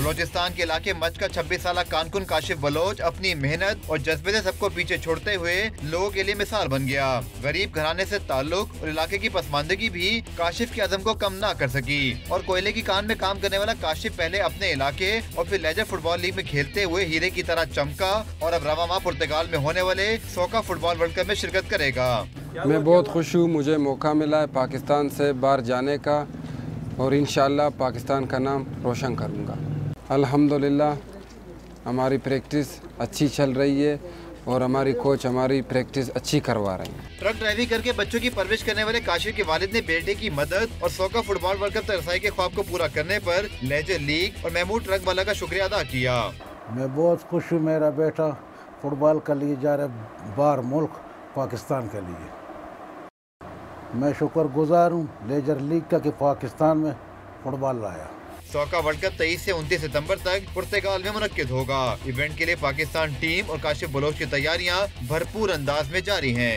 बलोचिस्तान के इलाके मच का 26 साल कानकुन काशिफ बलोच अपनी मेहनत और जज्बे से सबको पीछे छोड़ते हुए लोगों के लिए मिसाल बन गया। गरीब घराने से ताल्लुक और इलाके की पसमानदगी भी काशिफ के अज़म को कम ना कर सकी और कोयले की कान में काम करने वाला काशिफ पहले अपने इलाके और फिर लेजर फुटबॉल लीग में खेलते हुए हीरे की तरह चमका और अब रवा माह पुर्तगाल में होने वाले सोका फुटबॉल वर्ल्ड कप में शिरकत करेगा। मैं बहुत खुश हूँ, मुझे मौका मिला है पाकिस्तान से बाहर जाने का और इंशाअल्लाह पाकिस्तान का नाम रोशन करूँगा। अल्हम्दुलिल्लाह हमारी प्रैक्टिस अच्छी चल रही है और हमारी कोच हमारी प्रैक्टिस अच्छी करवा रहे हैं। ट्रक ड्राइविंग करके बच्चों की परवरिश करने वाले काशिफ के वालिद ने बेटे की मदद और सोका फुटबॉल वर्ल्ड कप तक रसाई के ख्वाब को पूरा करने पर लेजर लीग और महमूद ट्रक वाला का शुक्रिया अदा किया। मैं बहुत खुश हूँ, मेरा बेटा फुटबॉल के लिए जा रहा बाहर मुल्क पाकिस्तान के लिए। मैं शुक्रगुजार हूँ लेजर लीग का कि पाकिस्तान में फुटबॉल लाया। सोका वर्ल्ड कप 23 से 29 सितंबर तक पुर्तगाल में मुनक्किद होगा। इवेंट के लिए पाकिस्तान टीम और काशिफ बलोच की तैयारियां भरपूर अंदाज में जारी हैं।